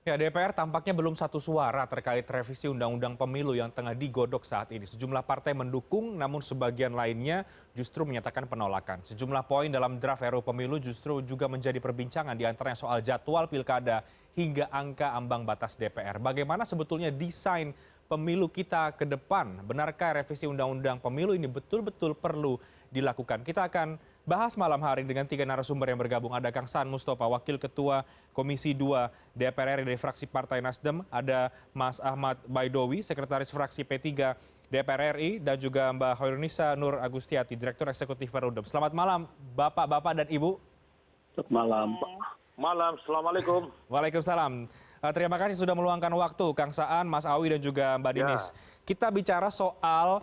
Ya, DPR tampaknya belum satu suara terkait revisi Undang-Undang Pemilu yang tengah digodok saat ini. Sejumlah partai mendukung, namun sebagian lainnya justru menyatakan penolakan. Sejumlah poin dalam draft RUU Pemilu justru juga menjadi perbincangan, di antaranya soal jadwal pilkada hingga angka ambang batas DPR. Bagaimana sebetulnya desain pemilu kita ke depan? Benarkah revisi Undang-Undang Pemilu ini betul-betul perlu dilakukan? Kita akan bahas malam hari dengan tiga narasumber yang bergabung. Ada Kang Saan Mustafa, Wakil Ketua Komisi 2 DPR RI dari fraksi Partai Nasdem. Ada Mas Ahmad Baidowi, Sekretaris Fraksi P3 DPR RI. Dan juga Mbak Hoirunisa Nur Agustiati, Direktur Eksekutif Perludem. Selamat malam Bapak-Bapak dan Ibu. Selamat malam, Pak. Malam, Assalamualaikum. Waalaikumsalam. Terima kasih sudah meluangkan waktu, Kang Saan, Mas Awi, dan juga Mbak Dinis. Kita bicara soal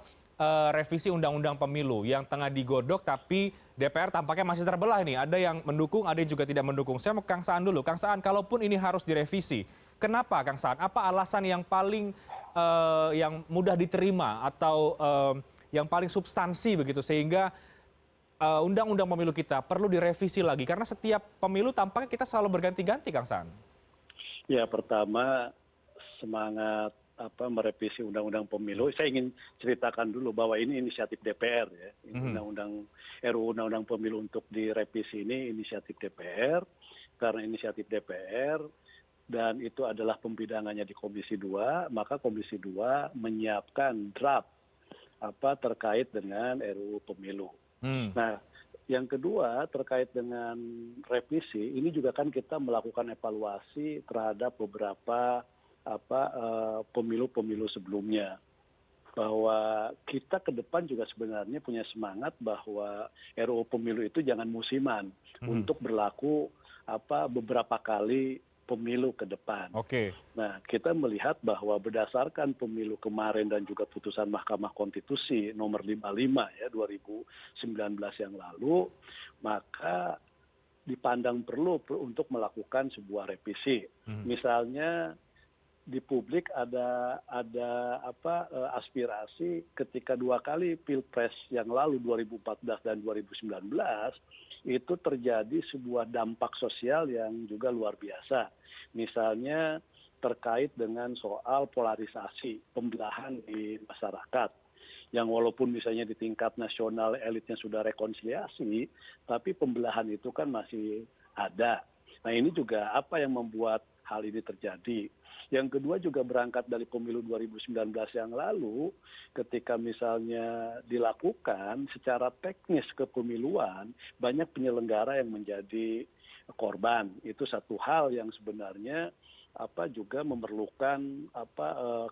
revisi Undang-Undang Pemilu yang tengah digodok, tapi DPR tampaknya masih terbelah ini. Ada yang mendukung, ada yang juga tidak mendukung. Saya mau Kang Saan dulu. Kang Saan, kalaupun ini harus direvisi, kenapa Kang Saan? Apa alasan yang paling yang mudah diterima atau yang paling substansi begitu sehingga Undang-Undang Pemilu kita perlu direvisi lagi? Karena setiap pemilu tampaknya kita selalu berganti-ganti, Kang Saan. Ya, pertama semangat merevisi Undang-Undang Pemilu. Saya ingin ceritakan dulu bahwa ini inisiatif DPR ya. RUU Undang-Undang Pemilu untuk direvisi ini inisiatif DPR, karena inisiatif DPR dan itu adalah pembidangannya di Komisi 2, maka Komisi 2 menyiapkan draft terkait dengan RUU Pemilu. Nah, yang kedua terkait dengan revisi, ini juga kan kita melakukan evaluasi terhadap beberapa pemilu-pemilu sebelumnya, bahwa kita ke depan juga sebenarnya punya semangat bahwa RUU Pemilu itu jangan musiman untuk berlaku beberapa kali pemilu ke depan. Oke. Nah, kita melihat bahwa berdasarkan pemilu kemarin dan juga putusan Mahkamah Konstitusi nomor 55 ya 2019 yang lalu, maka dipandang perlu untuk melakukan sebuah revisi. Misalnya di publik ada aspirasi ketika dua kali pilpres yang lalu 2014 dan 2019 itu terjadi sebuah dampak sosial yang juga luar biasa. Misalnya terkait dengan soal polarisasi, pembelahan di masyarakat, yang walaupun misalnya di tingkat nasional elitnya sudah rekonsiliasi, tapi pembelahan itu kan masih ada. Nah, ini juga apa yang membuat hal ini terjadi. Yang kedua juga berangkat dari pemilu 2019 yang lalu, ketika misalnya dilakukan secara teknis kepemiluan, banyak penyelenggara yang menjadi korban. Itu satu hal yang sebenarnya juga memerlukan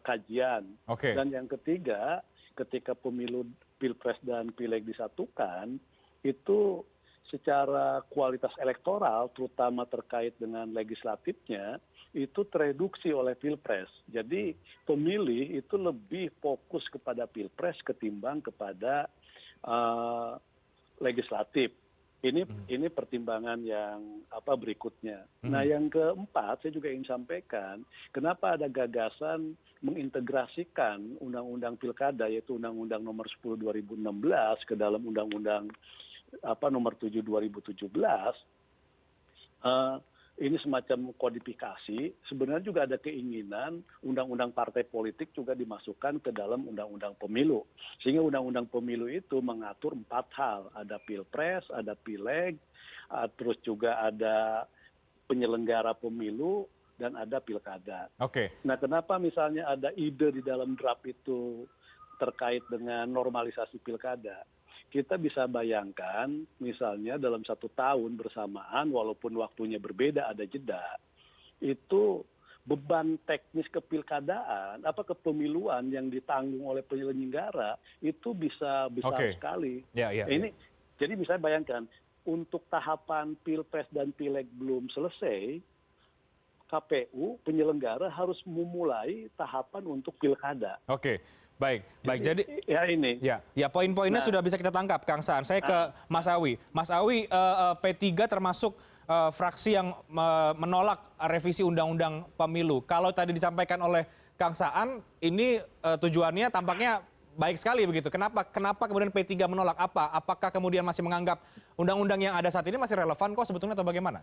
kajian. Oke. Dan yang ketiga, ketika pemilu pilpres dan pileg disatukan, itu secara kualitas elektoral, terutama terkait dengan legislatifnya, itu tereduksi oleh pilpres. Jadi pemilih itu lebih fokus kepada pilpres ketimbang kepada legislatif. Ini pertimbangan yang berikutnya. Nah, yang keempat saya juga ingin sampaikan, kenapa ada gagasan mengintegrasikan undang-undang pilkada yaitu Undang-Undang Nomor 10 2016 ke dalam Undang-Undang Nomor 7 2017. Ini semacam kodifikasi. Sebenarnya juga ada keinginan undang-undang partai politik juga dimasukkan ke dalam undang-undang pemilu. Sehingga undang-undang pemilu itu mengatur 4 hal. Ada pilpres, ada pileg, terus juga ada penyelenggara pemilu, dan ada pilkada. Oke. Nah, kenapa misalnya ada ide di dalam draft itu terkait dengan normalisasi pilkada? Kita bisa bayangkan misalnya dalam 1 tahun bersamaan, walaupun waktunya berbeda, ada jeda, itu beban teknis kepilkadaan, kepemiluan yang ditanggung oleh penyelenggara itu bisa besar sekali. Jadi bisa bayangkan, untuk tahapan pilpres dan pileg belum selesai, KPU penyelenggara harus memulai tahapan untuk pilkada. Oke. Baik. Jadi ya ini. Ya, poin-poinnya sudah bisa kita tangkap, Kang Saan. Saya ke Mas Awi. Mas Awi, P3 termasuk fraksi yang menolak revisi Undang-Undang Pemilu. Kalau tadi disampaikan oleh Kang Saan, ini tujuannya tampaknya baik sekali begitu. Kenapa kemudian P3 menolak? Apakah kemudian masih menganggap undang-undang yang ada saat ini masih relevan kok sebetulnya atau bagaimana?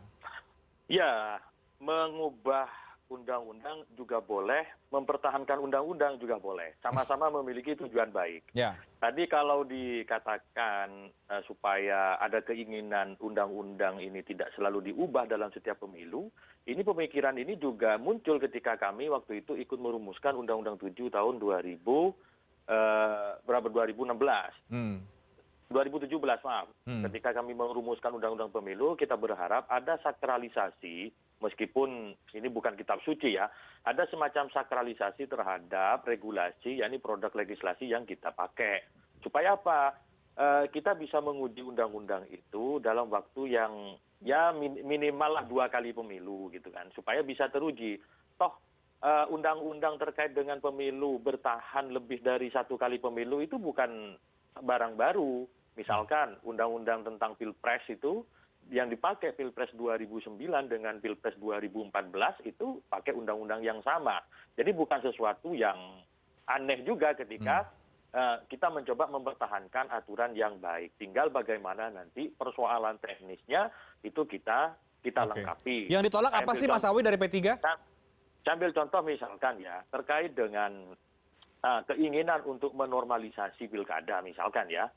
Ya, mengubah undang-undang juga boleh, mempertahankan undang-undang juga boleh. Sama-sama memiliki tujuan baik. Ya. Tadi kalau dikatakan supaya ada keinginan undang-undang ini tidak selalu diubah dalam setiap pemilu, ini pemikiran ini juga muncul ketika kami waktu itu ikut merumuskan Undang-Undang 7 tahun 2016. 2017, maaf. Ketika kami merumuskan undang-undang pemilu, kita berharap ada sakralisasi, meskipun ini bukan kitab suci ya, ada semacam sakralisasi terhadap regulasi, yakni produk legislasi yang kita pakai. Supaya apa? Kita bisa menguji undang-undang itu dalam waktu yang ya minimal lah 2 kali pemilu gitu kan, supaya bisa teruji. Toh undang-undang terkait dengan pemilu bertahan lebih dari 1 kali pemilu itu bukan barang baru. Misalkan undang-undang tentang Pilpres itu yang dipakai Pilpres 2009 dengan Pilpres 2014 itu pakai undang-undang yang sama. Jadi bukan sesuatu yang aneh juga ketika kita mencoba mempertahankan aturan yang baik. Tinggal bagaimana nanti persoalan teknisnya itu kita lengkapi. Yang ditolak apa sih Mas Awi dari P3? Saya ambil contoh misalkan ya, terkait dengan keinginan untuk menormalisasi pilkada misalkan ya.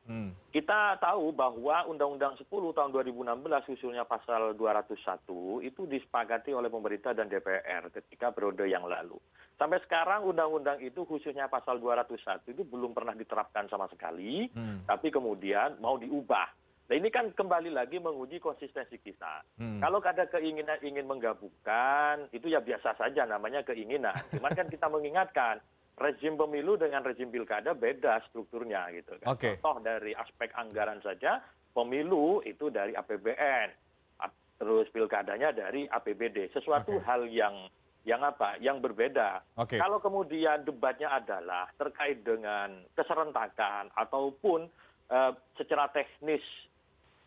Kita tahu bahwa Undang-Undang 10 tahun 2016 khususnya pasal 201 itu disepakati oleh pemerintah dan DPR ketika periode yang lalu. Sampai sekarang undang-undang itu khususnya pasal 201 itu belum pernah diterapkan sama sekali, tapi kemudian mau diubah. Nah ini kan kembali lagi menguji konsistensi kita. Kalau ada keinginan ingin menggabungkan, itu ya biasa saja namanya keinginan. Cuman kan kita mengingatkan, rezim pemilu dengan rezim pilkada beda strukturnya gitu kan. Contoh dari aspek anggaran saja, pemilu itu dari APBN, terus pilkadanya dari APBD. Sesuatu hal yang berbeda. Kalau kemudian debatnya adalah terkait dengan keserentakan ataupun secara teknis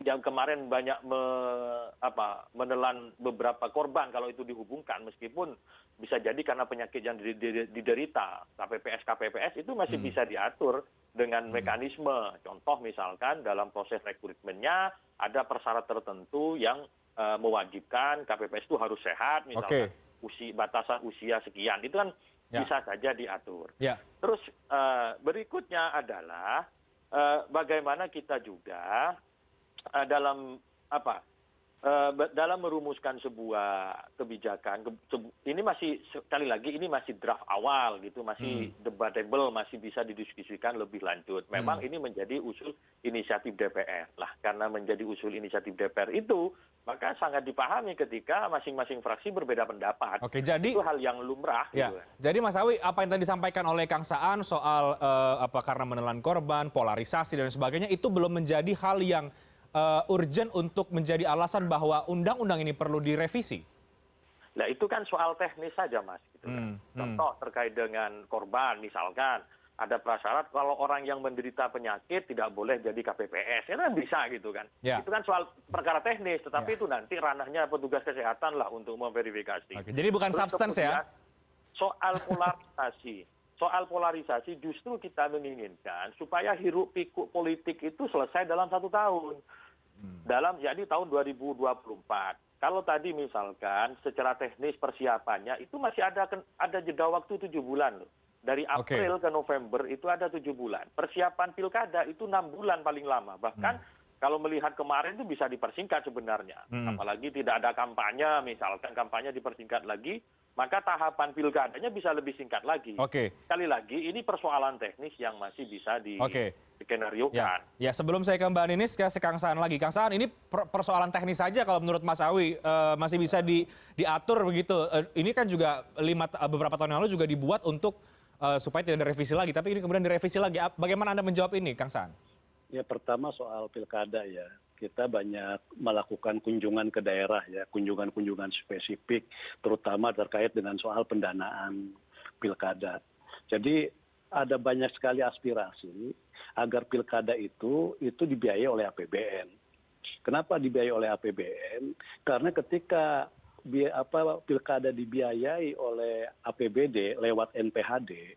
yang kemarin banyak menelan beberapa korban kalau itu dihubungkan, meskipun bisa jadi karena penyakit yang diderita, KPPS itu masih bisa diatur dengan mekanisme. Contoh misalkan dalam proses rekrutmennya ada persyarat tertentu yang mewajibkan KPPS itu harus sehat, misalkan batasan usia sekian, itu kan bisa saja diatur. Terus berikutnya adalah bagaimana kita juga dalam merumuskan sebuah kebijakan, ini masih sekali lagi ini masih draft awal gitu, masih debatable, masih bisa didiskusikan lebih lanjut. Memang ini menjadi usul inisiatif DPR lah, karena menjadi usul inisiatif DPR itu maka sangat dipahami ketika masing-masing fraksi berbeda pendapat. Itu hal yang lumrah. Ya. Gitu. Jadi Mas Awi, apa yang tadi disampaikan oleh Kang Saan soal karena menelan korban, polarisasi dan sebagainya, itu belum menjadi hal yang urgent untuk menjadi alasan bahwa undang-undang ini perlu direvisi? Nah itu kan soal teknis saja Mas. Gitu kan. Contoh terkait dengan korban misalkan, ada prasyarat kalau orang yang menderita penyakit tidak boleh jadi KPPS. Itu kan bisa gitu kan. Itu kan soal perkara teknis, tetapi itu nanti ranahnya petugas kesehatan lah untuk memverifikasi. Jadi bukan substance ya? Soal polarisasi justru kita menginginkan supaya hiruk pikuk politik itu selesai dalam 1 tahun. Yakni tahun 2024. Kalau tadi misalkan secara teknis persiapannya itu masih ada jeda waktu 7 bulan loh. Dari April ke November itu ada 7 bulan. Persiapan pilkada itu 6 bulan paling lama. Bahkan kalau melihat kemarin itu bisa dipersingkat sebenarnya. Apalagi tidak ada kampanye, misalkan kampanye dipersingkat lagi, maka tahapan pilkadanya bisa lebih singkat lagi. Sekali lagi ini persoalan teknis yang masih bisa diskenariokan. Ya, sebelum saya ke Mbak Ninis, ke Kang Saan lagi. Kang Saan, ini persoalan teknis saja kalau menurut Mas Awi masih bisa diatur begitu. Ini kan juga beberapa tahun yang lalu juga dibuat untuk supaya tidak direvisi lagi, tapi ini kemudian direvisi lagi. Bagaimana Anda menjawab ini, Kang Saan? Ya, pertama soal pilkada ya. Kita banyak melakukan kunjungan ke daerah ya, kunjungan-kunjungan spesifik, terutama terkait dengan soal pendanaan pilkada. Jadi ada banyak sekali aspirasi agar pilkada itu dibiayai oleh APBN. Kenapa dibiayai oleh APBN? Karena ketika pilkada dibiayai oleh APBD lewat NPHD,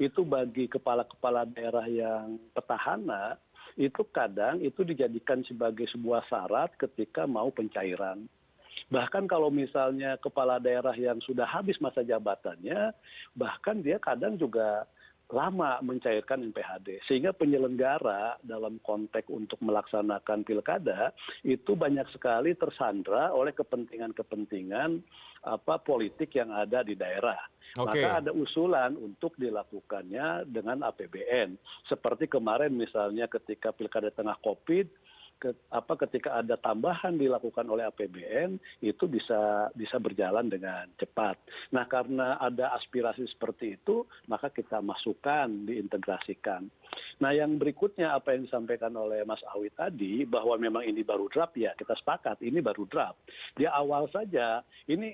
itu bagi kepala-kepala daerah yang petahana, itu kadang itu dijadikan sebagai sebuah syarat ketika mau pencairan. Bahkan kalau misalnya kepala daerah yang sudah habis masa jabatannya, bahkan dia kadang juga lama mencairkan NPHD. Sehingga penyelenggara dalam konteks untuk melaksanakan pilkada itu banyak sekali tersandra oleh kepentingan-kepentingan politik yang ada di daerah. Maka ada usulan untuk dilakukannya dengan APBN. Seperti kemarin misalnya ketika pilkada tengah COVID, ketika ada tambahan dilakukan oleh APBN itu bisa berjalan dengan cepat. Nah, karena ada aspirasi seperti itu, maka kita masukkan, diintegrasikan. Nah, yang berikutnya apa yang disampaikan oleh Mas Awi tadi bahwa memang ini baru draft, ya kita sepakat ini baru draft. Di awal saja ini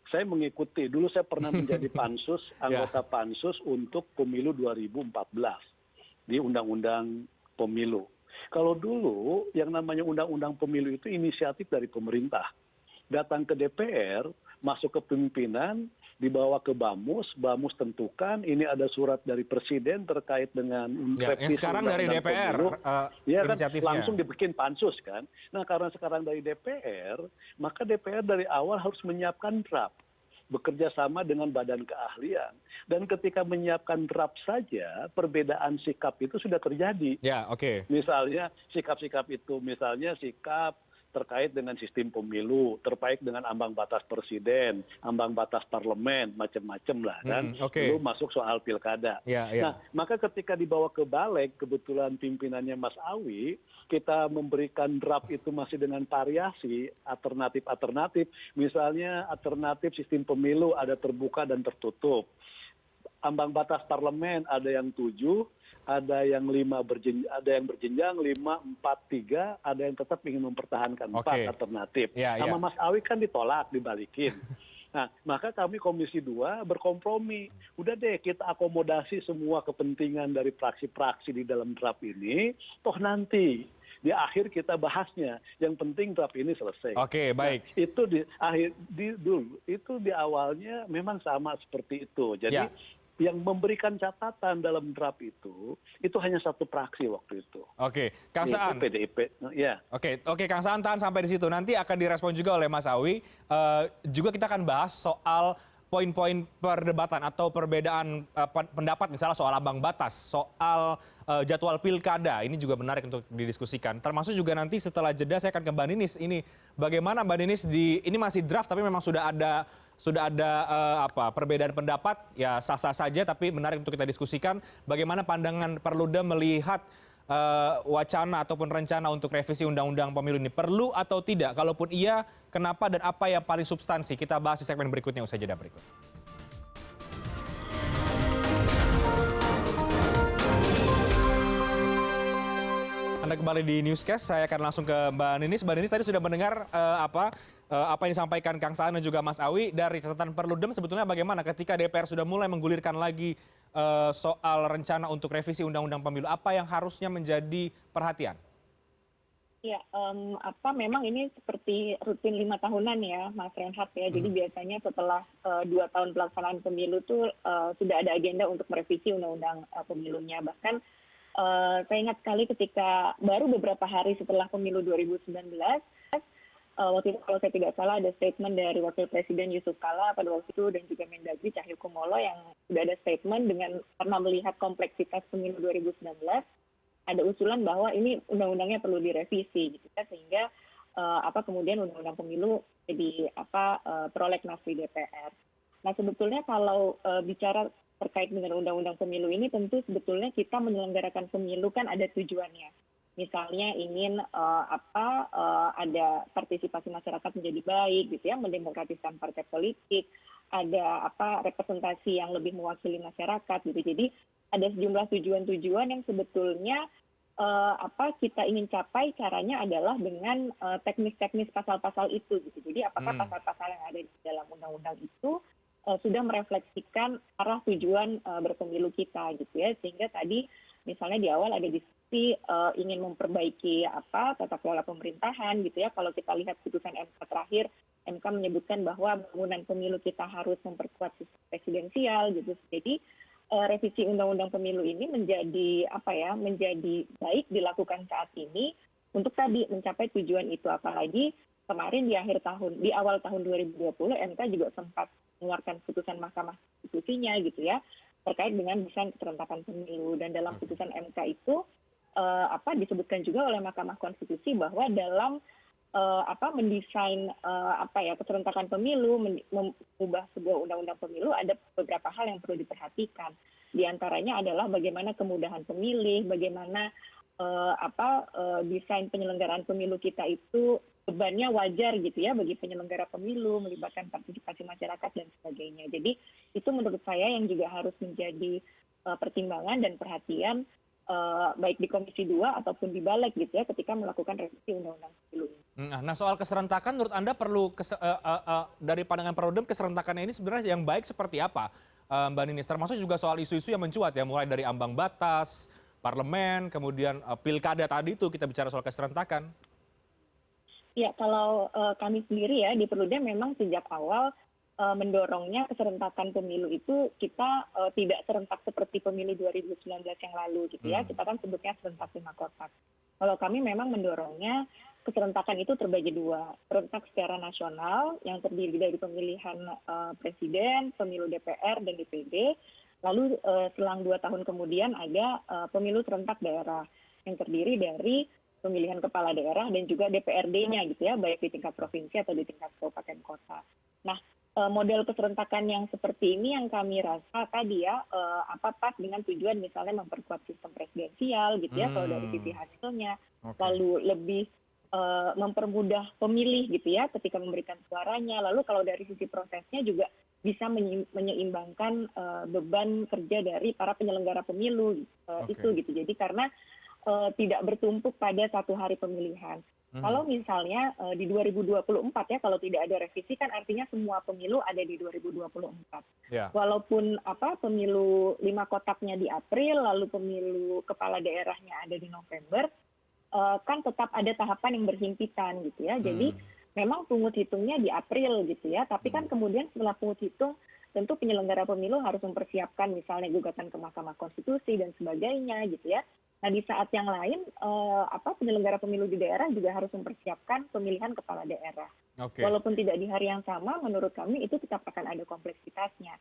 saya mengikuti, dulu saya pernah menjadi pansus, anggota pansus untuk pemilu 2014 di Undang-Undang Pemilu. Kalau dulu yang namanya undang-undang pemilu itu inisiatif dari pemerintah. Datang ke DPR, masuk ke pimpinan, dibawa ke Bamus, Bamus tentukan ini ada surat dari Presiden terkait dengan yang sekarang dari DPR ya kan inisiatifnya. langsung dibikin pansus kan. Nah, karena sekarang dari DPR, maka DPR dari awal harus menyiapkan draft, bekerja sama dengan badan keahlian. Dan ketika menyiapkan draft saja, perbedaan sikap itu sudah terjadi. Ya, oke. Misalnya sikap-sikap itu, misalnya sikap terkait dengan sistem pemilu, terkait dengan ambang batas presiden, ambang batas parlemen, macam-macam lah kan. Belum masuk soal pilkada. Nah, maka ketika dibawa ke balik, kebetulan pimpinannya Mas Awi, kita memberikan draft itu masih dengan variasi, alternatif-alternatif. Misalnya alternatif sistem pemilu ada terbuka dan tertutup. Ambang batas parlemen ada yang 7, ada yang 5 ada yang berjenjang 5, 4, 3, ada yang tetap ingin mempertahankan 4 alternatif. Sama Mas Awi kan ditolak, dibalikin. Nah, maka kami Komisi 2 berkompromi. Udah deh kita akomodasi semua kepentingan dari praksi-praksi di dalam draft ini, toh nanti di akhir kita bahasnya. Yang penting draft ini selesai. Oke, baik. Nah, itu di awalnya memang sama seperti itu. Jadi yang memberikan catatan dalam draft itu hanya satu praksi waktu itu. Oke, Kang Saan. PDIP. Ya. Oke, Kang Saan tahan sampai di situ. Nanti akan direspon juga oleh Mas Awi. Juga kita akan bahas soal poin-poin perdebatan atau perbedaan pendapat misalnya soal ambang batas, soal jadwal pilkada. Ini juga menarik untuk didiskusikan. Termasuk juga nanti setelah jeda saya akan ke Mbak Ninis. Ini bagaimana Mbak Ninis ini masih draft tapi memang sudah ada perbedaan pendapat, ya sah-sah saja, tapi menarik untuk kita diskusikan bagaimana pandangan Perludem melihat wacana ataupun rencana untuk revisi Undang-Undang Pemilu ini perlu atau tidak? Kalaupun iya, kenapa dan apa yang paling substansi? Kita bahas di segmen berikutnya usai jeda berikut. Anda kembali di Newscast, saya akan langsung ke Mbak Ninis. Mbak Ninis tadi sudah mendengar apa yang disampaikan Kang Saan dan juga Mas Awi. Dari catatan Perludem sebetulnya bagaimana ketika DPR sudah mulai menggulirkan lagi soal rencana untuk revisi Undang-Undang Pemilu, apa yang harusnya menjadi perhatian? Ya, memang ini seperti rutin 5 tahunan ya, Mas Reinhardt ya. Jadi biasanya setelah 2 tahun pelaksanaan pemilu tuh sudah ada agenda untuk merevisi Undang-Undang Pemilunya. Bahkan saya ingat sekali ketika baru beberapa hari setelah pemilu 2019, waktu itu kalau saya tidak salah ada statement dari Wakil Presiden Yusuf Kala pada waktu itu dan juga Mendagri Cahyokumolo yang sudah ada statement dengan karena melihat kompleksitas pemilu 2019, ada usulan bahwa ini undang-undangnya perlu direvisi gitu kan, sehingga kemudian undang-undang pemilu jadi prolegnas di DPR. Nah, sebetulnya kalau bicara terkait dengan undang-undang pemilu ini tentu sebetulnya kita menyelenggarakan pemilu kan ada tujuannya. Misalnya ingin ada partisipasi masyarakat menjadi baik gitu ya, mendemokratiskan partai politik, ada representasi yang lebih mewakili masyarakat gitu. Jadi ada sejumlah tujuan-tujuan yang sebetulnya kita ingin capai, caranya adalah dengan teknis-teknis pasal-pasal itu gitu. Jadi apakah pasal-pasal yang ada di dalam undang-undang itu sudah merefleksikan arah tujuan berpemilu kita gitu ya, sehingga tadi misalnya di awal ada diskusi ingin memperbaiki tata kelola pemerintahan gitu ya. Kalau kita lihat putusan MK terakhir, MK menyebutkan bahwa bangunan pemilu kita harus memperkuat sistem presidensial gitu. Jadi revisi undang-undang pemilu ini menjadi menjadi baik dilakukan saat ini untuk tadi mencapai tujuan itu, apalagi kemarin di awal tahun 2020 MK juga sempat mengeluarkan putusan Mahkamah Konstitusinya gitu ya terkait dengan desain keserentakan pemilu, dan dalam putusan MK itu disebutkan juga oleh Mahkamah Konstitusi bahwa dalam mendesain keserentakan pemilu, mengubah sebuah undang-undang pemilu, ada beberapa hal yang perlu diperhatikan. Di antaranya adalah bagaimana kemudahan pemilih, bagaimana desain penyelenggaraan pemilu kita itu bebannya wajar gitu ya bagi penyelenggara pemilu, melibatkan partisipasi masyarakat dan sebagainya. Jadi itu menurut saya yang juga harus menjadi pertimbangan dan perhatian baik di Komisi 2 ataupun di Balik gitu ya ketika melakukan revisi undang-undang pemilu ini. Nah, soal keserentakan menurut Anda perlu dari pandangan Perludem keserentakan ini sebenarnya yang baik seperti apa, Mbak Ninis? Termasuk juga soal isu-isu yang mencuat ya, mulai dari ambang batas, parlemen, kemudian pilkada tadi itu kita bicara soal keserentakan. Ya, kalau kami sendiri ya di Perludem memang sejak awal mendorongnya keserentakan pemilu itu kita tidak serentak seperti pemilu 2019 yang lalu gitu ya. Kita kan sebutnya serentak 5 kotak. Kalau kami memang mendorongnya keserentakan itu terbagi dua. Serentak secara nasional yang terdiri dari pemilihan presiden, pemilu DPR dan DPD. Lalu selang 2 tahun kemudian ada pemilu serentak daerah yang terdiri dari pemilihan kepala daerah dan juga DPRD-nya gitu ya, baik di tingkat provinsi atau di tingkat kabupaten kota. Nah, model keserentakan yang seperti ini yang kami rasa tadi ya, pas dengan tujuan misalnya memperkuat sistem presidensial gitu ya, kalau dari sisi hasilnya, lalu lebih mempermudah pemilih gitu ya ketika memberikan suaranya, lalu kalau dari sisi prosesnya juga bisa menyeimbangkan beban kerja dari para penyelenggara pemilu itu gitu. Jadi karena tidak bertumpuk pada satu hari pemilihan. Kalau misalnya di 2024 ya, kalau tidak ada revisi kan artinya semua pemilu ada di 2024. Yeah. Walaupun pemilu 5 kotaknya di April, lalu pemilu kepala daerahnya ada di November, kan tetap ada tahapan yang berhimpitan gitu ya. Jadi memang pungut hitungnya di April gitu ya, tapi kan kemudian setelah pungut hitung tentu penyelenggara pemilu harus mempersiapkan misalnya gugatan ke Mahkamah Konstitusi dan sebagainya gitu ya. Nah, di saat yang lain, penyelenggara pemilu di daerah juga harus mempersiapkan pemilihan kepala daerah. Walaupun tidak di hari yang sama, menurut kami itu tetap akan ada kompleksitasnya.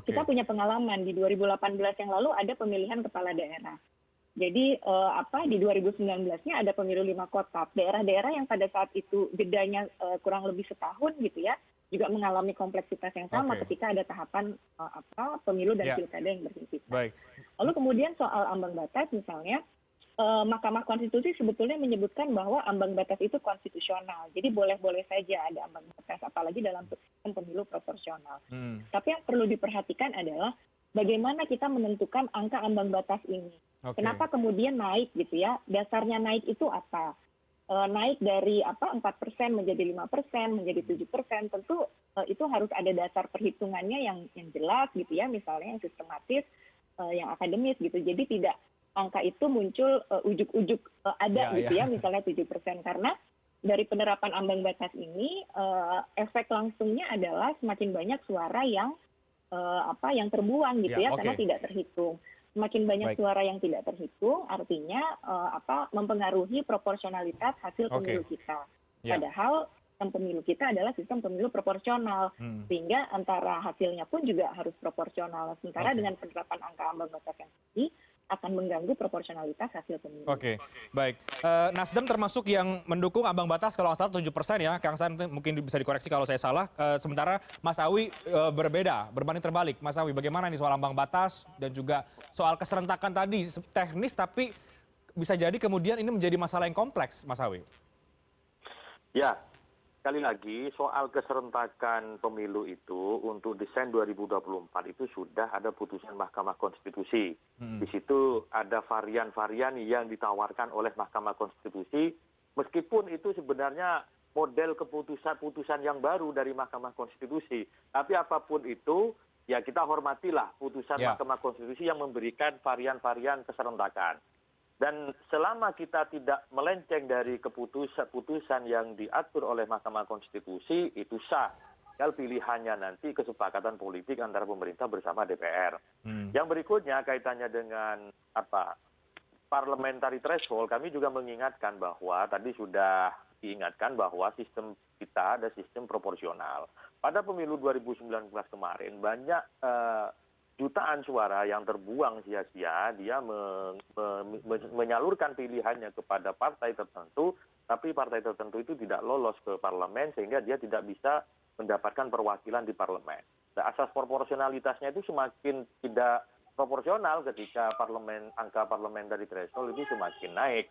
Kita punya pengalaman di 2018 yang lalu ada pemilihan kepala daerah. Jadi di 2019-nya ada pemilu 5 kotak. Daerah-daerah yang pada saat itu jedanya kurang lebih setahun gitu ya, juga mengalami kompleksitas yang sama ketika ada tahapan pemilu dan pilkada yang berhimpitan. Lalu kemudian soal ambang batas misalnya, Mahkamah Konstitusi sebetulnya menyebutkan bahwa ambang batas itu konstitusional. Jadi boleh-boleh saja ada ambang batas, apalagi dalam pemilu proporsional. Tapi yang perlu diperhatikan adalah bagaimana kita menentukan angka ambang batas ini. Kenapa kemudian naik gitu ya? Dasarnya naik itu apa? Naik dari 4% menjadi 5%, menjadi 7%, tentu itu harus ada dasar perhitungannya yang jelas gitu ya, misalnya yang sistematis, yang akademis gitu. Jadi tidak angka itu muncul ujuk-ujuk ada gitu ya, misalnya 7%, karena dari penerapan ambang batas ini efek langsungnya adalah semakin banyak suara yang terbuang gitu ya, karena tidak terhitung. Semakin banyak suara yang tidak terhitung, artinya mempengaruhi proporsionalitas hasil pemilu kita. Padahal sistem pemilu kita adalah sistem pemilu proporsional, sehingga antara hasilnya pun juga harus proporsional. Sementara dengan penerapan angka ambang batas yang tinggi akan mengganggu proporsionalitas hasil pemilu. Baik. Nasdem termasuk yang mendukung ambang batas kalau nggak salah 7% ya, Kang Saan mungkin bisa dikoreksi kalau saya salah. Sementara Mas Awi berbeda, berbanding terbalik. Mas Awi, bagaimana nih soal ambang batas dan juga soal keserentakan tadi, teknis tapi bisa jadi kemudian ini menjadi masalah yang kompleks, Mas Awi? Ya, sekali lagi soal keserentakan pemilu itu untuk desain 2024 itu sudah ada putusan Mahkamah Konstitusi. Di situ ada varian-varian yang ditawarkan oleh Mahkamah Konstitusi, meskipun itu sebenarnya model keputusan yang baru dari Mahkamah Konstitusi. Tapi apapun itu, ya kita hormatilah putusan Mahkamah Konstitusi yang memberikan varian-varian keserentakan. Dan selama kita tidak melenceng dari keputusan yang diatur oleh Mahkamah Konstitusi, itu sah. Tinggal pilihannya nanti kesepakatan politik antara pemerintah bersama DPR. Yang berikutnya kaitannya dengan parliamentary threshold, kami juga mengingatkan bahwa tadi sudah diingatkan bahwa sistem kita ada sistem proporsional. Pada pemilu 2019 kemarin banyak jutaan suara yang terbuang sia-sia, dia menyalurkan pilihannya kepada partai tertentu, tapi partai tertentu itu tidak lolos ke parlemen sehingga dia tidak bisa mendapatkan perwakilan di parlemen. Nah, asas proporsionalitasnya itu semakin tidak proporsional ketika angka parliamentary threshold itu semakin naik.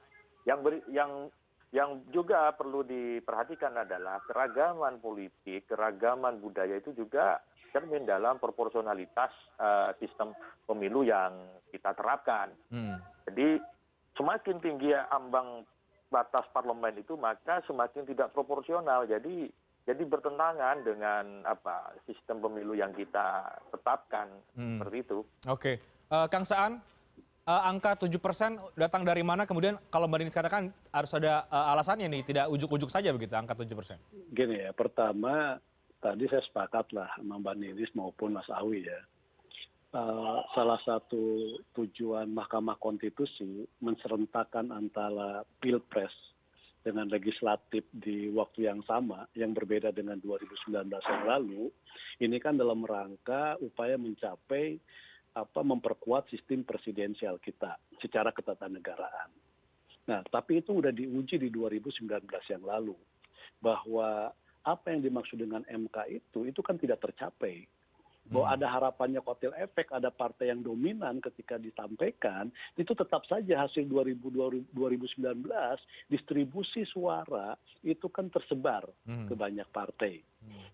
Yang juga perlu diperhatikan adalah keragaman politik, keragaman budaya itu juga cermin dalam proporsionalitas sistem pemilu yang kita terapkan. Jadi semakin tinggi ambang batas parlemen itu maka semakin tidak proporsional. Jadi bertentangan dengan sistem pemilu yang kita tetapkan seperti itu. Oke, Kang Saan, angka 7% datang dari mana? Kemudian kalau Mbak Ninis katakan harus ada alasannya nih, tidak ujuk-ujuk saja begitu angka 7%. Gini ya, pertama tadi saya sepakat lah sama Mbak Ninis maupun Mas Awi ya. Salah satu tujuan Mahkamah Konstitusi menserentakkan antara pilpres dengan legislatif di waktu yang sama, yang berbeda dengan 2019 yang lalu, ini kan dalam rangka upaya mencapai memperkuat sistem presidensial kita secara ketatanegaraan. Nah, tapi itu sudah diuji di 2019 yang lalu, bahwa apa yang dimaksud dengan MK itu kan tidak tercapai. Bahwa ada harapannya kotel efek, ada partai yang dominan ketika disampaikan, itu tetap saja hasil 2019 distribusi suara itu kan tersebar ke banyak partai.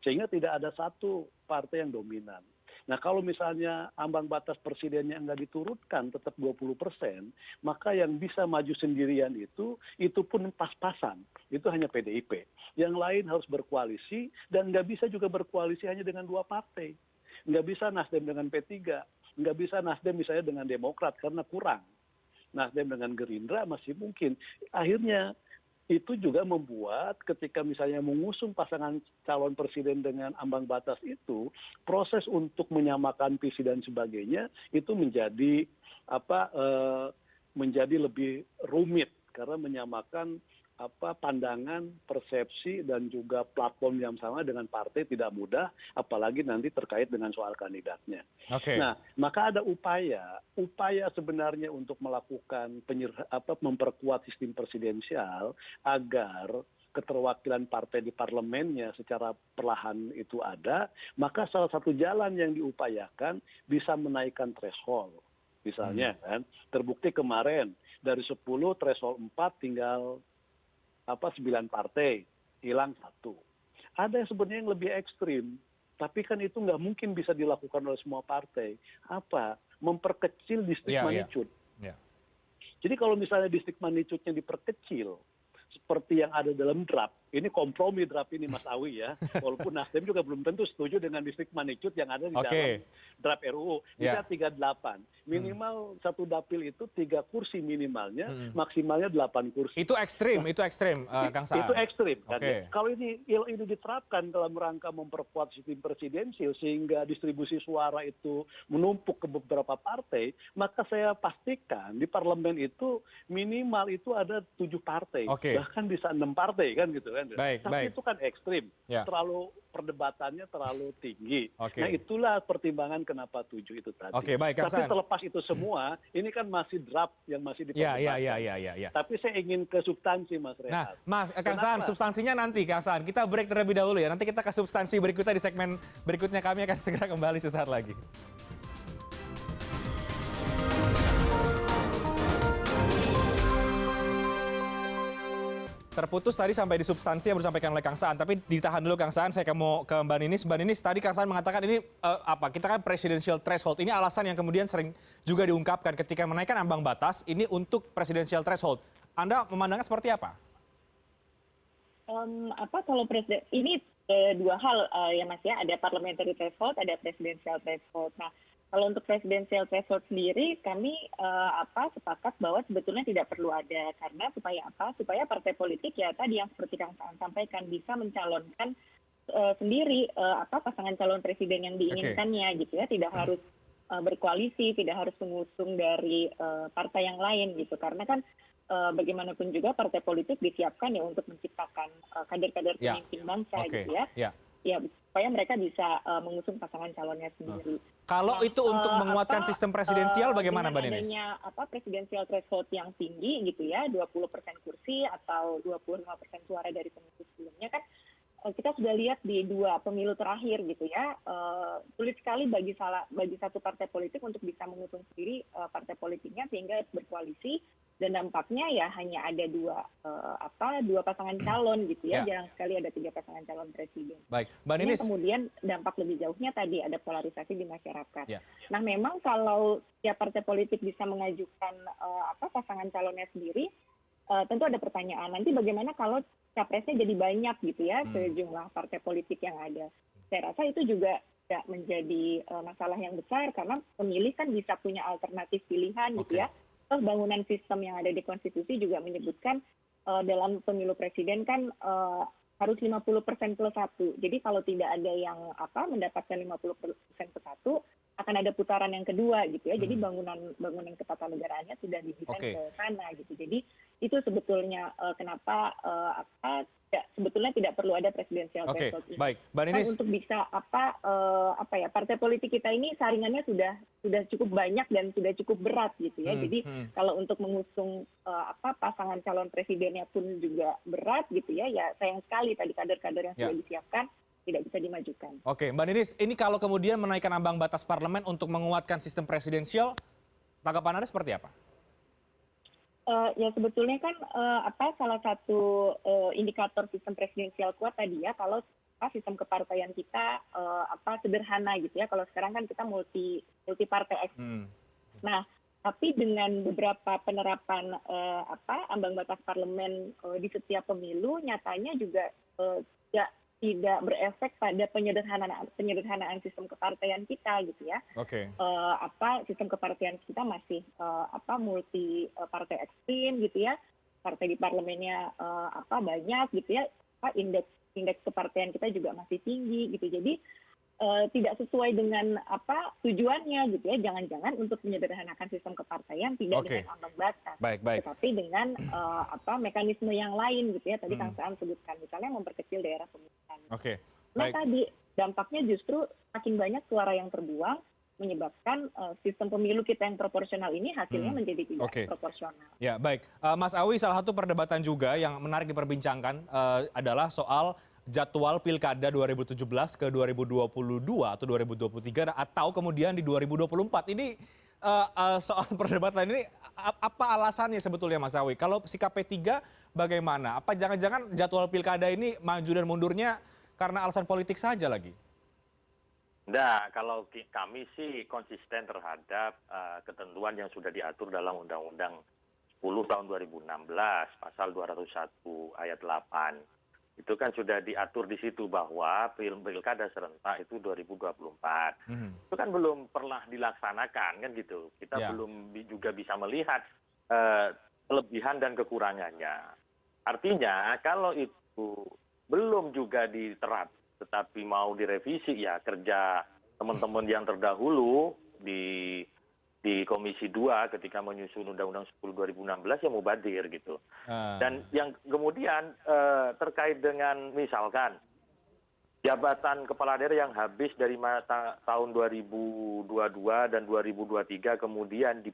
Sehingga tidak ada satu partai yang dominan. Nah, kalau misalnya ambang batas presidennya nggak diturunkan tetap 20%, maka yang bisa maju sendirian itu pun pas-pasan. Itu hanya PDIP. Yang lain harus berkoalisi dan nggak bisa juga berkoalisi hanya dengan 2 partai. Nggak bisa Nasdem dengan P3, nggak bisa Nasdem misalnya dengan Demokrat karena kurang. Nasdem dengan Gerindra masih mungkin. Akhirnya itu juga membuat ketika misalnya mengusung pasangan calon presiden dengan ambang batas itu, proses untuk menyamakan visi dan sebagainya itu menjadi lebih rumit karena menyamakan pandangan, persepsi, dan juga platform yang sama dengan partai tidak mudah, apalagi nanti terkait dengan soal kandidatnya. Okay. Nah, maka ada upaya sebenarnya untuk melakukan memperkuat sistem presidensial agar keterwakilan partai di parlemennya secara perlahan itu ada, maka salah satu jalan yang diupayakan bisa menaikkan threshold. Misalnya kan, terbukti kemarin dari 10 threshold 4 tinggal 9 partai, hilang 1. Ada yang sebenarnya yang lebih ekstrim, tapi kan itu nggak mungkin bisa dilakukan oleh semua partai. Memperkecil distrik magnitude. Yeah. Jadi kalau misalnya distrik magnitude-nya diperkecil, seperti yang ada dalam draft, ini kompromi draft ini Mas Awi ya, walaupun Nasdem juga belum tentu setuju dengan distrik magnitude yang ada di dalam draft RUU. Bisa 38. Minimal satu dapil itu 3 kursi minimalnya, maksimalnya 8 kursi. Itu ekstrim, Kang Saan. Itu ekstrim. Kan, ya? Kalau ini diterapkan dalam rangka memperkuat sistem presidensial sehingga distribusi suara itu menumpuk ke beberapa partai, maka saya pastikan di parlemen itu minimal itu ada 7 partai, bahkan bisa 6 partai kan gitu kan. Tapi itu kan ekstrim, terlalu perdebatannya terlalu tinggi. Nah, itulah pertimbangan kenapa 7 itu tadi. Tapi terlepas itu semua, ini kan masih draft yang masih diperdebatkan. Tapi saya ingin ke substansi, Mas Rehat. Nah, Kang Saan, substansinya nanti, Kang Saan. Kita break terlebih dahulu ya. Nanti kita ke substansi berikutnya di segmen berikutnya. Kami akan segera kembali sesaat lagi. Terputus tadi sampai di substansi yang disampaikan oleh Kang Saan, tapi ditahan dulu Kang Saan, saya mau ke Mbak Ninis. Mbak Ninis, tadi Kang Saan mengatakan ini kita kan presidential threshold, ini alasan yang kemudian sering juga diungkapkan ketika menaikkan ambang batas, ini untuk presidential threshold. Anda memandangnya seperti apa? Kalau presiden, ini 2 hal ya Mas ya, ada parliamentary threshold, ada presidential threshold. Nah, kalau untuk presidensial threshold sendiri, kami sepakat bahwa sebetulnya tidak perlu ada, karena supaya partai politik ya tadi yang seperti Kang Saan sampaikan bisa mencalonkan sendiri pasangan calon presiden yang diinginkannya gitu ya, tidak harus berkoalisi, tidak harus mengusung dari partai yang lain gitu, karena kan bagaimanapun juga partai politik disiapkan ya untuk menciptakan kader-kader Ya. pemimpin bangsa Oke. gitu ya. Ya. Ya supaya mereka bisa mengusung pasangan calonnya sendiri. Kalau itu untuk menguatkan sistem presidensial bagaimana, Mbak Ninis? Dengan adanya presidensial threshold yang tinggi gitu ya, 20% kursi atau 25% suara dari pemilu sebelumnya kan kita sudah lihat di 2 pemilu terakhir gitu ya, sulit sekali bagi satu partai politik untuk bisa mengusung sendiri partai politiknya sehingga berkoalisi, dan dampaknya ya hanya ada dua pasangan calon gitu ya, jarang sekali ada 3 pasangan calon presiden. Baik, Mbak Ini Ninis. kemudian dampak lebih jauhnya tadi ada polarisasi di masyarakat. Ya. Nah, memang kalau setiap partai politik bisa mengajukan pasangan calonnya sendiri, tentu ada pertanyaan nanti bagaimana kalau capresnya jadi banyak gitu ya sejumlah partai politik yang ada. Saya rasa itu juga tidak menjadi masalah yang besar karena pemilih kan bisa punya alternatif pilihan gitu ya. Terus bangunan sistem yang ada di konstitusi juga menyebutkan dalam pemilu presiden kan harus 50% plus 1. Jadi kalau tidak ada yang mendapatkan 50% plus 1, akan ada putaran yang kedua gitu ya. Jadi bangunan ketatanegaranya sudah didesain ke sana gitu. Jadi itu sebetulnya kenapa sebetulnya tidak perlu ada presidensial threshold ini. Baik, Mbak Ninis. Untuk bisa partai politik kita ini saringannya sudah cukup banyak dan sudah cukup berat gitu ya. Jadi kalau untuk mengusung pasangan calon presidennya pun juga berat gitu ya. Ya sayang sekali tadi kader-kader yang sudah disiapkan tidak bisa dimajukan. Oke, Mbak Ninis, ini kalau kemudian menaikkan ambang batas parlemen untuk menguatkan sistem presidensial, tanggapan Anda seperti apa? Ya sebetulnya kan salah satu indikator sistem presidensial kuat tadi ya, kalau sistem kepartaian kita sederhana gitu ya. Kalau sekarang kan kita multi partai ekstrim. Nah, tapi dengan beberapa penerapan ambang batas parlemen di setiap pemilu, nyatanya juga tidak berefek pada penyederhanaan sistem kepartaian kita gitu ya. Sistem kepartaian kita masih multi partai ekstrim gitu ya. Partai di parlemennya banyak gitu ya. Indeks kepartaian kita juga masih tinggi gitu. Jadi tidak sesuai dengan tujuannya gitu ya. Jangan-jangan untuk menyederhanakan sistem kepartaian tidak dengan ambang batas, tetapi dengan mekanisme yang lain gitu ya. Tadi Kang Saan sebutkan misalnya memperkecil daerah pemilihan. Nah tadi dampaknya justru makin banyak suara yang terbuang, menyebabkan sistem pemilu kita yang proporsional ini hasilnya menjadi tidak proporsional. Ya, baik. Mas Awi, salah satu perdebatan juga yang menarik diperbincangkan adalah soal jadwal pilkada 2017 ke 2022 atau 2023 atau kemudian di 2024. Ini soal perdebatan ini apa alasannya sebetulnya, Mas Awi? Kalau sikap P3 bagaimana? Apa jangan-jangan jadwal pilkada ini maju dan mundurnya karena alasan politik saja lagi? Nah, kalau kami sih konsisten terhadap ketentuan yang sudah diatur dalam Undang-Undang 10 tahun 2016, pasal 201 ayat 8. Itu kan sudah diatur di situ bahwa pilkada serentak itu 2024. Itu kan belum pernah dilaksanakan kan gitu. Kita belum juga bisa melihat kelebihan dan kekurangannya. Artinya kalau itu belum juga diterap tetapi mau direvisi ya kerja teman-teman yang terdahulu di Komisi 2 ketika menyusun Undang-Undang 10 2016 ya mubadir gitu. Dan yang kemudian terkait dengan misalkan jabatan kepala daerah yang habis dari tahun 2022 dan 2023 kemudian di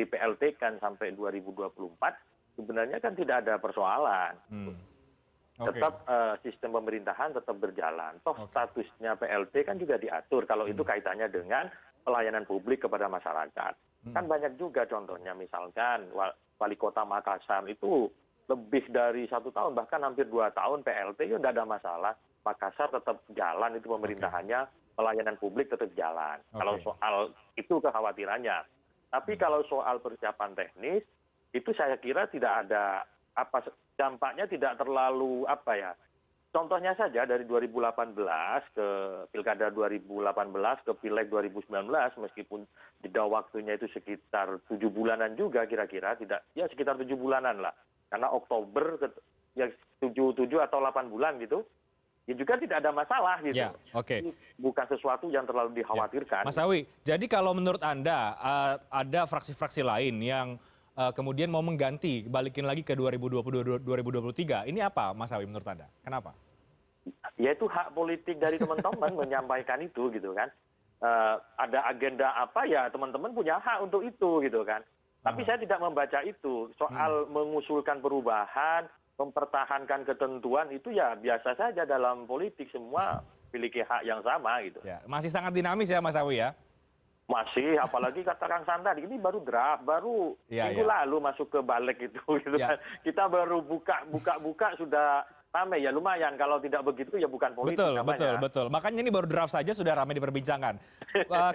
PLT kan sampai 2024 sebenarnya kan tidak ada persoalan. Tetap sistem pemerintahan tetap berjalan. Toh statusnya PLT kan juga diatur kalau itu kaitannya dengan pelayanan publik kepada masyarakat. Kan banyak juga contohnya misalkan wali kota Makassar itu lebih dari 1 tahun bahkan hampir 2 tahun PLT ya tidak ada masalah. Makassar tetap jalan itu pemerintahannya, pelayanan publik tetap jalan. Kalau soal itu kekhawatirannya. Tapi kalau soal persiapan teknis itu saya kira tidak ada dampaknya tidak terlalu Contohnya saja dari 2018 ke Pilkada 2018 ke Pileg 2019 meskipun jeda waktunya itu sekitar 7 bulanan juga kira-kira sekitar 7 bulanan lah. Karena Oktober ya 7 atau 8 bulan gitu. Ya juga tidak ada masalah gitu. Bukan sesuatu yang terlalu dikhawatirkan. Mas Awi, jadi kalau menurut Anda ada fraksi-fraksi lain yang kemudian mau mengganti, balikin lagi ke 2020-2023. Ini apa Mas Awi menurut Anda? Kenapa? Ya itu hak politik dari teman-teman menyampaikan itu gitu kan. Ada agenda apa ya teman-teman punya hak untuk itu gitu kan. Tapi saya tidak membaca itu. Soal mengusulkan perubahan, mempertahankan ketentuan itu ya biasa saja dalam politik, semua memiliki hak yang sama gitu. Ya, masih sangat dinamis ya Mas Awi ya? Masih, apalagi kata Kang Saan tadi, ini baru draft, baru minggu lalu masuk ke balik gitu kan. Kita baru buka sudah ramai, ya lumayan. Kalau tidak begitu ya bukan politik namanya. Betul. Makanya ini baru draft saja sudah ramai diperbincangkan.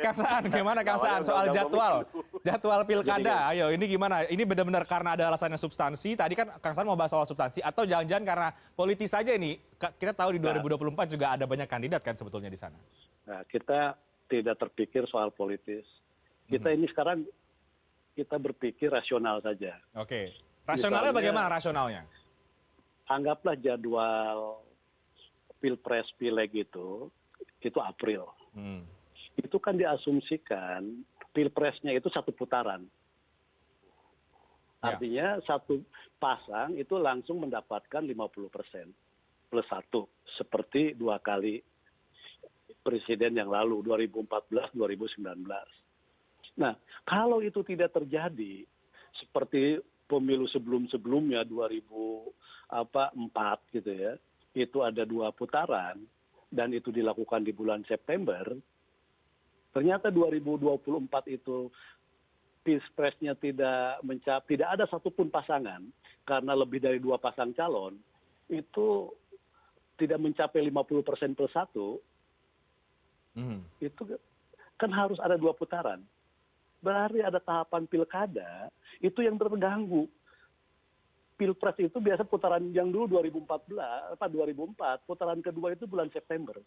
Kang Saan, gimana Kang Saan soal jadwal pilkada? Ayo, ini gimana? Ini benar-benar karena ada alasan yang substansi. Tadi kan Kang Saan mau bahas soal substansi, atau jangan-jangan karena politis saja ini? Kita tahu di 2024 juga ada banyak kandidat kan sebetulnya di sana. Nah, kita tidak terpikir soal politis. Kita ini sekarang kita berpikir rasional saja. Oke. Rasionalnya bagaimana rasionalnya? Anggaplah jadwal Pilpres Pileg itu April. Itu kan diasumsikan Pilpresnya itu satu putaran. Artinya satu pasang itu langsung mendapatkan 50% plus 1 seperti 2 kali presiden yang lalu 2014-2019. Nah, kalau itu tidak terjadi seperti pemilu sebelum-sebelumnya 2004 gitu ya, itu ada 2 putaran dan itu dilakukan di bulan September. Ternyata 2024 itu Pilpresnya tidak ada satupun pasangan karena lebih dari 2 pasang calon, itu tidak mencapai 50% plus 1. Itu kan harus ada 2 putaran. Berarti ada tahapan pilkada itu yang terganggu. Pilpres itu biasa putaran yang dulu 2004, putaran kedua itu bulan September.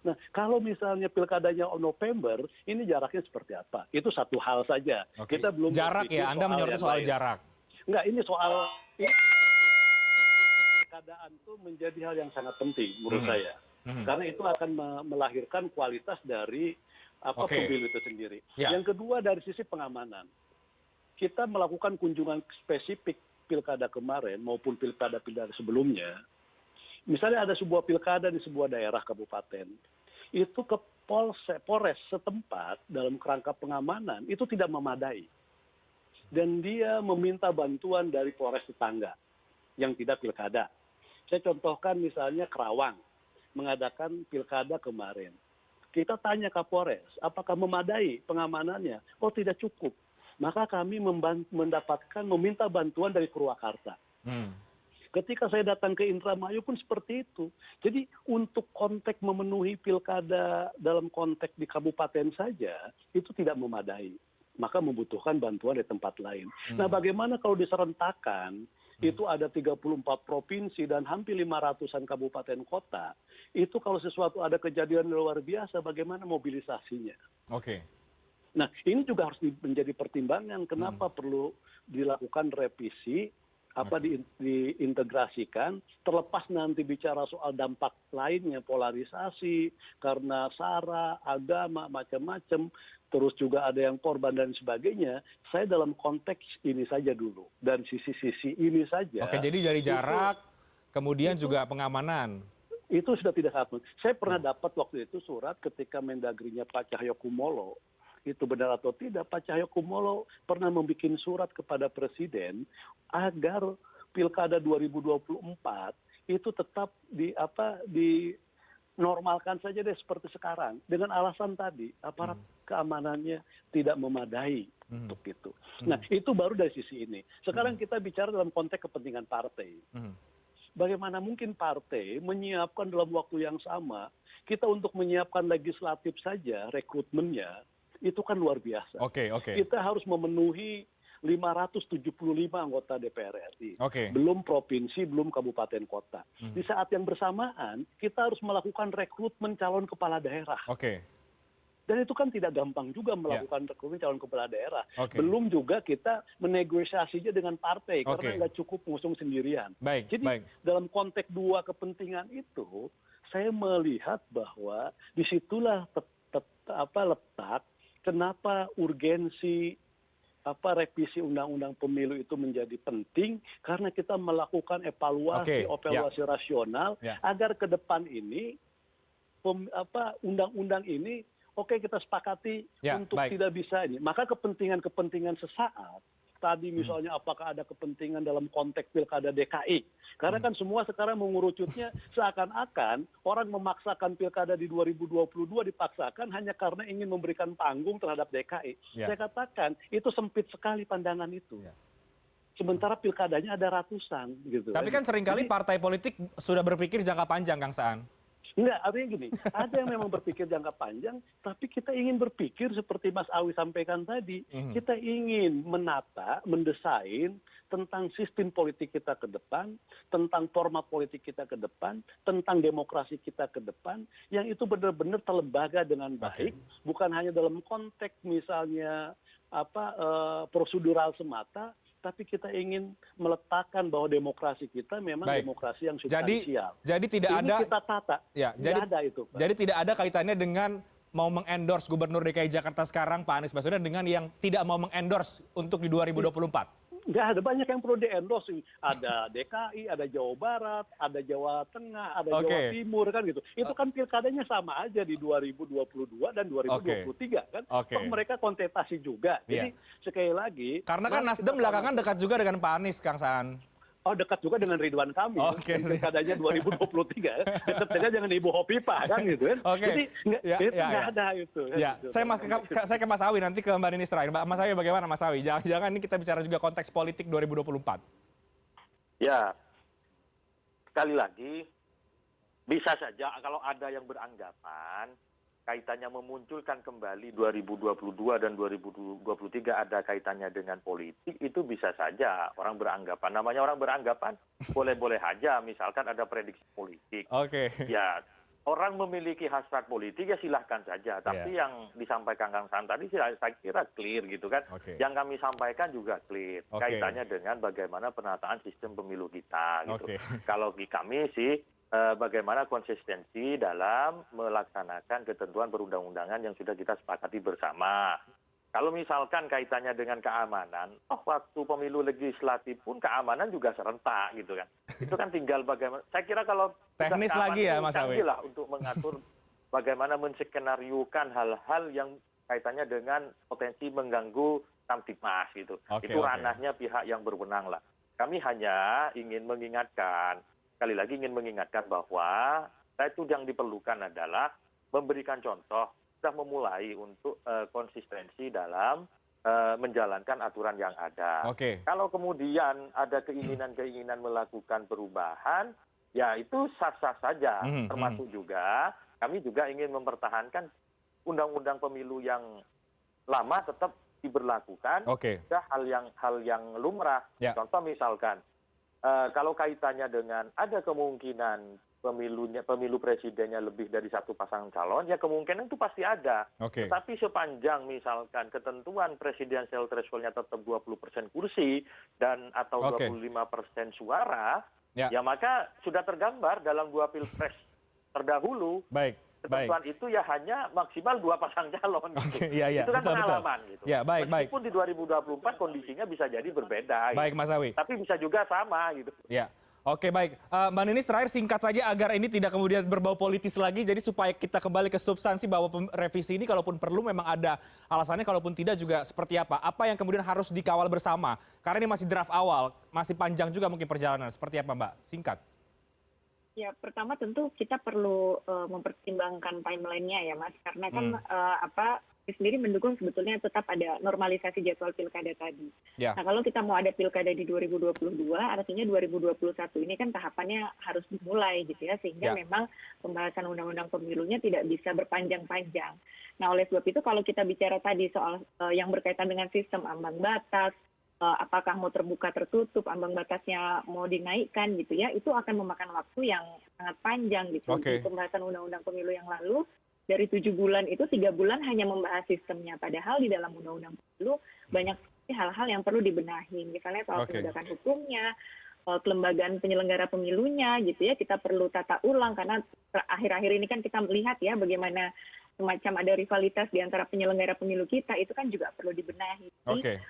Nah, kalau misalnya pilkadanya November, ini jaraknya seperti apa? Itu satu hal saja. Kita belum jarak ya, Anda menyoroti soal jarak. Enggak, ini soal pilkadaan itu menjadi hal yang sangat penting menurut saya. Karena itu akan melahirkan kualitas dari pemilu itu sendiri. Yang kedua dari sisi pengamanan. Kita melakukan kunjungan spesifik pilkada kemarin maupun pilkada sebelumnya. Misalnya ada sebuah pilkada di sebuah daerah kabupaten. Itu ke Polres setempat dalam kerangka pengamanan itu tidak memadai. Dan dia meminta bantuan dari Polres tetangga yang tidak pilkada. Saya contohkan misalnya Kerawang mengadakan pilkada kemarin. Kita tanya Kapolres, apakah memadai pengamanannya? Oh, tidak cukup. Maka kami meminta bantuan dari Purwakarta. Ketika saya datang ke Indramayu pun seperti itu. Jadi untuk konteks memenuhi pilkada dalam konteks di kabupaten saja, itu tidak memadai. Maka membutuhkan bantuan di tempat lain. Nah, bagaimana kalau diserentakkan, itu ada 34 provinsi dan hampir 500-an kabupaten kota. Itu kalau sesuatu ada kejadian luar biasa, bagaimana mobilisasinya? Nah, ini juga harus menjadi pertimbangan kenapa perlu dilakukan revisi, diintegrasikan, terlepas nanti bicara soal dampak lainnya, polarisasi, karena SARA, agama, macam-macam, terus juga ada yang korban dan sebagainya. Saya dalam konteks ini saja dulu, dan sisi-sisi ini saja. Jadi dari jarak, kemudian juga pengamanan. Itu sudah tidak sama. Saya pernah dapat waktu itu surat ketika Mendagrinya Pak Cahyokumolo, itu benar atau tidak, Pak Cahyokumolo pernah membuat surat kepada Presiden agar Pilkada 2024 itu tetap dinormalkan saja deh seperti sekarang. Dengan alasan tadi, aparat keamanannya tidak memadai untuk itu. Nah, itu baru dari sisi ini. Sekarang kita bicara dalam konteks kepentingan partai. Bagaimana mungkin partai menyiapkan dalam waktu yang sama, kita untuk menyiapkan legislatif saja, rekrutmennya, itu kan luar biasa. Kita harus memenuhi 575 anggota DPR RI. Belum provinsi, belum kabupaten kota. Di saat yang bersamaan, kita harus melakukan rekrutmen calon kepala daerah. Dan itu kan tidak gampang juga melakukan rekrutmen calon kepala daerah. Belum juga kita menegosiasinya dengan partai, karena nggak cukup mengusung sendirian. Jadi dalam konteks 2 kepentingan itu, saya melihat bahwa disitulah letak kenapa urgensi revisi undang-undang pemilu itu menjadi penting karena kita melakukan evaluasi rasional agar ke depan ini undang-undang ini kita sepakati untuk tidak bisa ini. Maka kepentingan sesaat tadi misalnya apakah ada kepentingan dalam konteks pilkada DKI. Karena kan semua sekarang mengerucutnya seakan-akan orang memaksakan pilkada di 2022 dipaksakan hanya karena ingin memberikan panggung terhadap DKI. Saya katakan itu sempit sekali pandangan itu. Sementara pilkadanya ada ratusan gitu. Tapi kan seringkali partai politik sudah berpikir jangka panjang, Kang Saan. Enggak, artinya gini, ada yang memang berpikir jangka panjang, tapi kita ingin berpikir seperti Mas Awi sampaikan tadi, kita ingin menata, mendesain tentang sistem politik kita ke depan, tentang format politik kita ke depan, tentang demokrasi kita ke depan, yang itu benar-benar terlembaga dengan baik, bukan hanya dalam konteks misalnya prosedural semata, tapi kita ingin meletakkan bahwa demokrasi kita memang demokrasi yang substansial. Jadi tidak ada kita tata. Ada itu, Pak. Jadi tidak ada kaitannya dengan mau mengendorse Gubernur DKI Jakarta sekarang Pak Anies Baswedan dengan yang tidak mau mengendorse untuk di 2024. Nggak ada, banyak yang perlu di-endorse. Ada DKI, ada Jawa Barat, ada Jawa Tengah, ada Jawa Timur kan gitu. Itu kan pilkadanya sama aja di 2022 dan 2023 kan. Mereka kontestasi juga. Jadi sekali lagi. Karena kan Nasdem belakangan dekat juga dengan Pak Anies, Kang Saan. Dekat juga dengan Ridwan Kamil. Pilkadanya 2023. Dekat juga dengan Ibu Hopipa kan gitu kan. Jadi nggak ada itu. Saya ke Mas Awi, nanti ke Mbak Ninis terakhir. Mas Awi bagaimana Mas Awi? Jangan-jangan ini kita bicara juga konteks politik 2024. Ya, sekali lagi, bisa saja kalau ada yang beranggapan kaitannya memunculkan kembali 2022 dan 2023 ada kaitannya dengan politik, itu bisa saja orang beranggapan. Namanya orang beranggapan boleh-boleh aja, misalkan ada prediksi politik. Ya, orang memiliki hasrat politik ya silahkan saja. Tapi yang disampaikan Kang Saan tadi saya kira clear gitu kan. Yang kami sampaikan juga clear. Kaitannya dengan bagaimana penataan sistem pemilu kita gitu. Kalau di kami sih bagaimana konsistensi dalam melaksanakan ketentuan perundang-undangan yang sudah kita sepakati bersama. Kalau misalkan kaitannya dengan keamanan, waktu pemilu legislatif pun keamanan juga serentak gitu kan. Itu kan tinggal bagaimana. Saya kira kalau teknis lagi ya Mas Awi lah untuk mengatur bagaimana menskenariokan hal-hal yang kaitannya dengan potensi mengganggu Kamtipmas gitu. Itu ranahnya pihak yang berwenang lah. Kami hanya ingin mengingatkan, sekali lagi ingin mengingatkan bahwa itu yang diperlukan adalah memberikan contoh, sudah memulai untuk konsistensi dalam menjalankan aturan yang ada. Kalau kemudian ada keinginan-keinginan melakukan perubahan, ya itu sah-sah saja. Termasuk juga kami juga ingin mempertahankan undang-undang pemilu yang lama tetap diberlakukan. Hal yang lumrah. Contoh misalkan, kalau kaitannya dengan ada kemungkinan pemilu presidennya lebih dari satu pasang calon, ya kemungkinan itu pasti ada. Tetapi sepanjang misalkan ketentuan presidensial threshold-nya tetap 20% kursi dan atau 25% suara, ya maka sudah tergambar dalam 2 pilpres terdahulu. Ketentuan itu ya hanya maksimal 2 pasang calon. Itu kan pengalaman. Gitu. Meskipun di 2024 kondisinya bisa jadi berbeda. Mas Awi. Tapi bisa juga sama gitu. Baik. Mbak Ninis terakhir singkat saja agar ini tidak kemudian berbau politis lagi. Jadi supaya kita kembali ke substansi bahwa revisi ini kalaupun perlu memang ada alasannya, kalaupun tidak juga seperti apa. Apa yang kemudian harus dikawal bersama? Karena ini masih draft awal, masih panjang juga mungkin perjalanan. Seperti apa Mbak? Singkat. Ya, pertama tentu kita perlu mempertimbangkan timeline-nya ya Mas. Karena kan sendiri mendukung sebetulnya tetap ada normalisasi jadwal pilkada tadi. Nah kalau kita mau ada pilkada di 2022, artinya 2021 ini kan tahapannya harus dimulai gitu ya. Sehingga memang pembahasan undang-undang pemilunya tidak bisa berpanjang-panjang. Nah oleh sebab itu kalau kita bicara tadi soal yang berkaitan dengan sistem ambang batas, apakah mau terbuka tertutup, ambang batasnya mau dinaikkan gitu ya, itu akan memakan waktu yang sangat panjang gitu. Di pembahasan undang-undang pemilu yang lalu, dari 7 bulan itu 3 bulan hanya membahas sistemnya. Padahal di dalam undang-undang pemilu banyak hal-hal yang perlu dibenahi. Misalnya soal penegakan hukumnya, kelembagaan penyelenggara pemilunya gitu ya, kita perlu tata ulang karena akhir-akhir ini kan kita melihat ya bagaimana semacam ada rivalitas di antara penyelenggara pemilu kita, itu kan juga perlu dibenahi. Oke.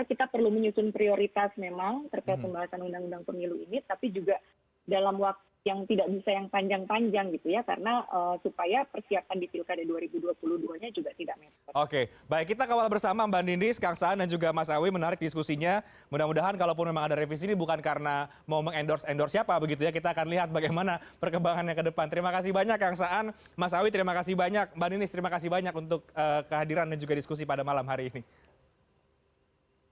Kita perlu menyusun prioritas memang terkait pembahasan undang-undang pemilu ini, tapi juga dalam waktu yang tidak bisa yang panjang-panjang gitu ya, karena supaya persiapan di Pilkada 2022-nya juga tidak mepet. Oke, baik, kita kawal bersama Mbak Nindis, Kang Saan dan juga Mas Awi, menarik diskusinya. Mudah-mudahan kalaupun memang ada revisi ini bukan karena mau mengendorse siapa begitu ya, kita akan lihat bagaimana perkembangannya ke depan. Terima kasih banyak Kang Saan, Mas Awi terima kasih banyak, Mbak Nindis terima kasih banyak untuk kehadiran dan juga diskusi pada malam hari ini.